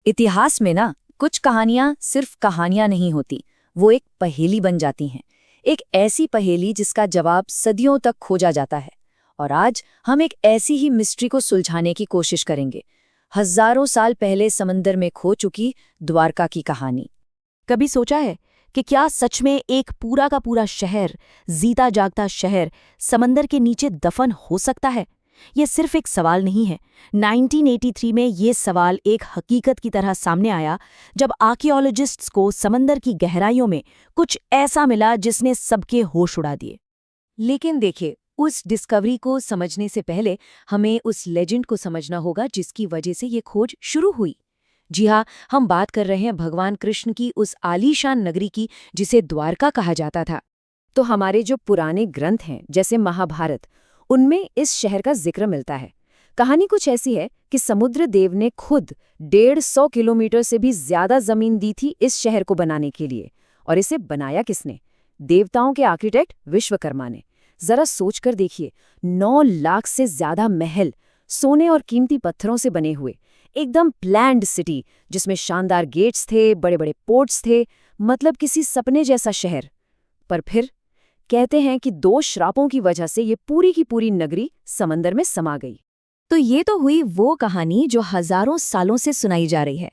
इतिहास में ना कुछ कहानियां सिर्फ कहानियां नहीं होती, वो एक पहेली बन जाती हैं। एक ऐसी पहेली जिसका जवाब सदियों तक खोजा जाता है। और आज हम एक ऐसी ही मिस्ट्री को सुलझाने की कोशिश करेंगे। हजारों साल पहले समंदर में खो चुकी द्वारका की कहानी। कभी सोचा है कि क्या सच में एक पूरा का पूरा शहर, जीता जागता शहर, समंदर के नीचे दफन हो सकता है? यह सिर्फ एक सवाल नहीं है। 1983 में ये सवाल एक हकीकत की तरह सामने आया जब आर्कियोलॉजिस्ट्स को समंदर की गहराइयों में कुछ ऐसा मिला जिसने सबके होश उड़ा दिए। लेकिन देखिए, उस डिस्कवरी को समझने से पहले हमें उस लेजेंड को समझना होगा जिसकी वजह से ये खोज शुरू हुई। जी हाँ, हम बात कर रहे हैं भगवान कृष्ण की उस आलीशान नगरी की जिसे द्वारका कहा जाता था। तो हमारे जो पुराने ग्रंथ हैं जैसे महाभारत, उनमें इस शहर का जिक्र मिलता है। कहानी कुछ ऐसी है कि समुद्र देव ने खुद 150 किलोमीटर से भी ज्यादा जमीन दी थी इस शहर को बनाने के लिए। और इसे बनाया किसने? देवताओं के आर्किटेक्ट विश्वकर्मा ने। जरा सोच कर देखिए, 9 लाख से ज्यादा महल, सोने और कीमती पत्थरों से बने हुए, एकदम प्लैन्ड सिटी जिसमें शानदार गेट्स थे, बड़े बड़े पोर्ट्स थे, मतलब किसी सपने जैसा शहर। पर फिर कहते हैं कि 2 श्रापों की वजह से ये पूरी की पूरी नगरी समंदर में समा गई। तो ये तो हुई वो कहानी जो हजारों सालों से सुनाई जा रही है।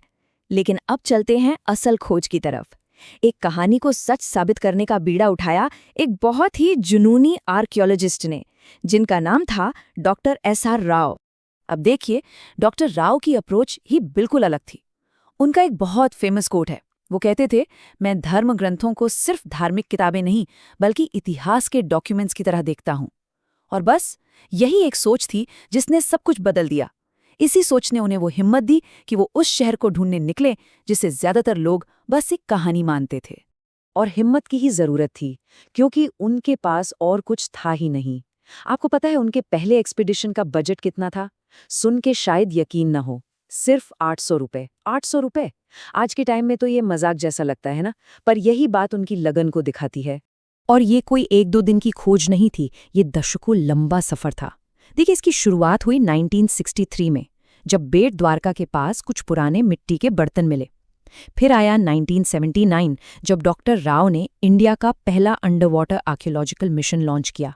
लेकिन अब चलते हैं असल खोज की तरफ। एक कहानी को सच साबित करने का बीड़ा उठाया एक बहुत ही जुनूनी आर्कियोलॉजिस्ट ने, जिनका नाम था डॉक्टर SR राव। अब देखिए, डॉक्टर राव की अप्रोच ही बिल्कुल अलग थी। उनका एक बहुत फेमस कोट है। वो कहते थे, मैं धर्म ग्रंथों को सिर्फ धार्मिक किताबें नहीं बल्कि इतिहास के डॉक्यूमेंट्स की तरह देखता हूं। और बस यही एक सोच थी जिसने सब कुछ बदल दिया। इसी सोच ने उन्हें वो हिम्मत दी कि वो उस शहर को ढूंढने निकले जिसे ज्यादातर लोग बस एक कहानी मानते थे। और हिम्मत की ही जरूरत थी, क्योंकि उनके पास और कुछ था ही नहीं। आपको पता है उनके पहले एक्सपीडिशन का बजट कितना था? सुन के शायद यकीन न हो, सिर्फ 800 रुपए। 800 रुपए! आज के टाइम में तो ये मजाक जैसा लगता है ना, पर यही बात उनकी लगन को दिखाती है। और ये कोई 1-2 दिन की खोज नहीं थी, ये दशकों लंबा सफर था। देखिए, इसकी शुरुआत हुई 1963 में, जब बेट द्वारका के पास कुछ पुराने मिट्टी के बर्तन मिले। फिर आया 1979, जब डॉक्टर राव ने इंडिया का पहला under water archaeological mission launch किया।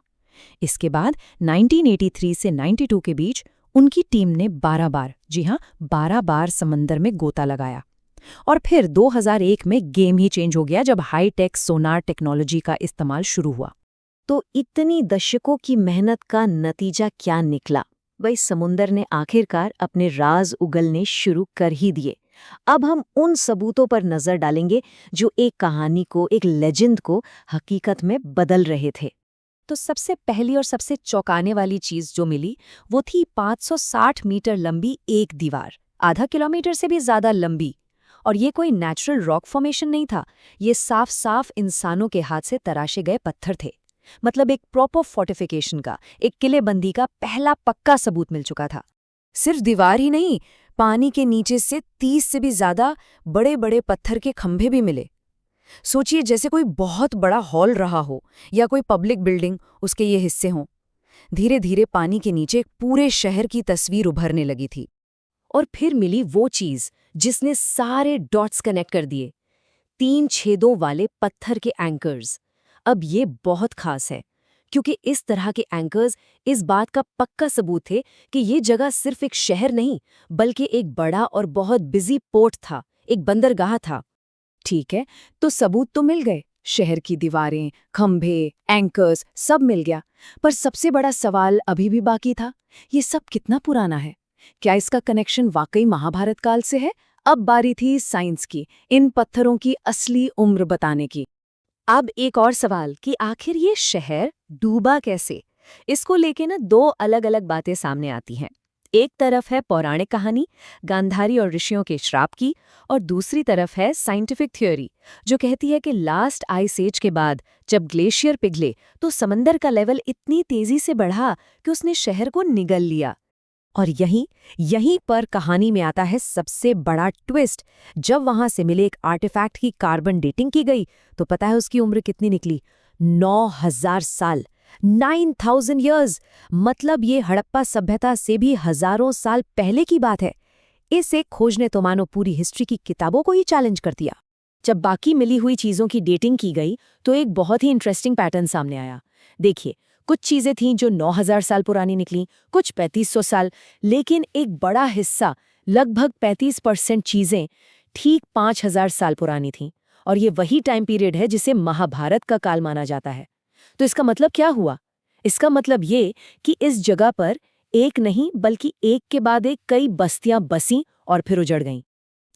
इसके बाद 1983 से 92 के बीच उनकी टीम ने 12 बार, जी हाँ 12 बार समंदर में गोता लगाया। और फिर 2001 में गेम ही चेंज हो गया जब हाई टेक सोनार टेक्नोलॉजी का इस्तेमाल शुरू हुआ। तो इतनी दशकों की मेहनत का नतीजा क्या निकला? भाई, समुंदर ने आखिरकार अपने राज उगलने शुरू कर ही दिए। अब हम उन सबूतों पर नजर डालेंगे जो एक कहानी को, एक लेजेंड को हकीकत में बदल रहे थे। तो सबसे पहली और सबसे चौंकाने वाली चीज जो मिली वो थी 560 मीटर लंबी एक दीवार, आधा किलोमीटर से भी ज्यादा लंबी। और ये कोई नेचुरल रॉक फॉर्मेशन नहीं था, ये साफ साफ इंसानों के हाथ से तराशे गए पत्थर थे। मतलब एक प्रॉपर फोर्टिफिकेशन का, एक किलेबंदी का पहला पक्का सबूत मिल चुका था। सिर्फ दीवार ही नहीं, पानी के नीचे से 30 से भी ज्यादा बड़े बड़े पत्थर के खंभे भी मिले। सोचिए, जैसे कोई बहुत बड़ा हॉल रहा हो या कोई पब्लिक बिल्डिंग, उसके ये हिस्से हों। धीरे धीरे पानी के नीचे पूरे शहर की तस्वीर उभरने लगी थी। और फिर मिली वो चीज जिसने सारे डॉट्स कनेक्ट कर दिए, 3 छेदों वाले पत्थर के एंकर्स। अब ये बहुत खास है, क्योंकि इस तरह के एंकर्स इस बात का पक्का सबूत थे कि ये जगह सिर्फ एक शहर नहीं बल्कि एक बड़ा और बहुत बिजी पोर्ट था, एक बंदरगाह था। ठीक है, तो सबूत तो मिल गए, शहर की दीवारें, खंभे, एंकर्स, सब मिल गया। पर सबसे बड़ा सवाल अभी भी बाकी था, ये सब कितना पुराना है? क्या इसका कनेक्शन वाकई महाभारत काल से है? अब बारी थी साइंस की, इन पत्थरों की असली उम्र बताने की। अब एक और सवाल कि आखिर ये शहर डूबा कैसे? इसको लेके ना 2 अलग-अलग बातें सामने आती हैं। एक तरफ है पौराणिक कहानी, गांधारी और ऋषियों के श्राप की, और दूसरी तरफ है साइंटिफिक थ्योरी, जो कहती है कि लास्ट आइस एज के बाद जब ग्लेशियर पिघले तो समंदर का लेवल इतनी तेजी से बढ़ा कि उसने शहर को निगल लिया। और यहीं पर कहानी में आता है सबसे बड़ा ट्विस्ट। जब वहां से मिले एक आर्टिफैक्ट की कार्बन डेटिंग की गई तो पता है उसकी उम्र कितनी निकली? 9000 साल। 9000 years। मतलब ये हड़प्पा सभ्यता से भी हजारों साल पहले की बात है। इस एक खोज ने तो मानो पूरी हिस्ट्री की किताबों को ही चैलेंज कर दिया। जब बाकी मिली हुई चीज़ों की डेटिंग की गई तो एक बहुत ही इंटरेस्टिंग पैटर्न सामने आया। देखिए, कुछ चीज़ें थीं जो 9000 साल पुरानी निकलीं, कुछ 3500 साल, लेकिन एक बड़ा हिस्सा, लगभग 35% चीज़ें ठीक 5000 साल पुरानी थीं। और ये वही टाइम पीरियड है जिसे महाभारत का काल माना जाता है। तो इसका मतलब क्या हुआ? इसका मतलब ये कि इस जगह पर एक नहीं बल्कि एक के बाद एक कई बस्तियां बसीं और फिर उजड़ गईं।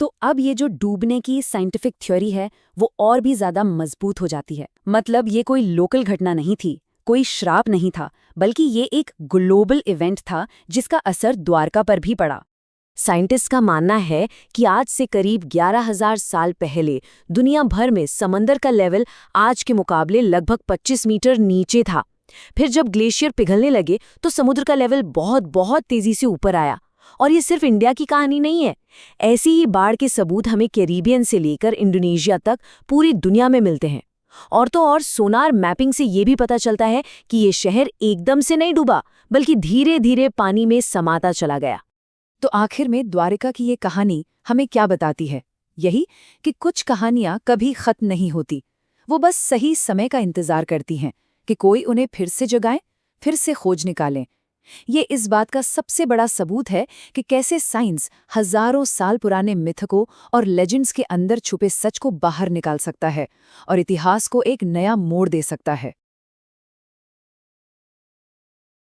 तो अब ये जो डूबने की साइंटिफिक थ्योरी है वो और भी ज़्यादा मजबूत हो जाती है। मतलब ये कोई लोकल घटना नहीं थी, कोई श्राप नहीं था, बल्कि ये एक ग्लोबल इवेंट था जिसका असर द्वारका पर भी पड़ा। साइंटिस्ट का मानना है कि आज से करीब 11,000 साल पहले दुनिया भर में समंदर का लेवल आज के मुकाबले लगभग 25 मीटर नीचे था। फिर जब ग्लेशियर पिघलने लगे तो समुद्र का लेवल बहुत बहुत तेजी से ऊपर आया। और ये सिर्फ इंडिया की कहानी नहीं है। ऐसी ही बाढ़ के सबूत हमें कैरिबियन से लेकर इंडोनेशिया तक पूरी दुनिया में मिलते हैं। और तो और सोनार मैपिंग से ये भी पता चलता है कि ये शहर एकदम से नहीं डूबा, बल्कि धीरे धीरे पानी में समाता चला गया। तो आखिर में द्वारिका की ये कहानी हमें क्या बताती है? यही कि कुछ कहानियां कभी खत्म नहीं होती, वो बस सही समय का इंतजार करती हैं कि कोई उन्हें फिर से जगाए, फिर से खोज निकालें। ये इस बात का सबसे बड़ा सबूत है कि कैसे साइंस हजारों साल पुराने मिथकों और लेजेंड्स के अंदर छुपे सच को बाहर निकाल सकता है और इतिहास को एक नया मोड़ दे सकता है।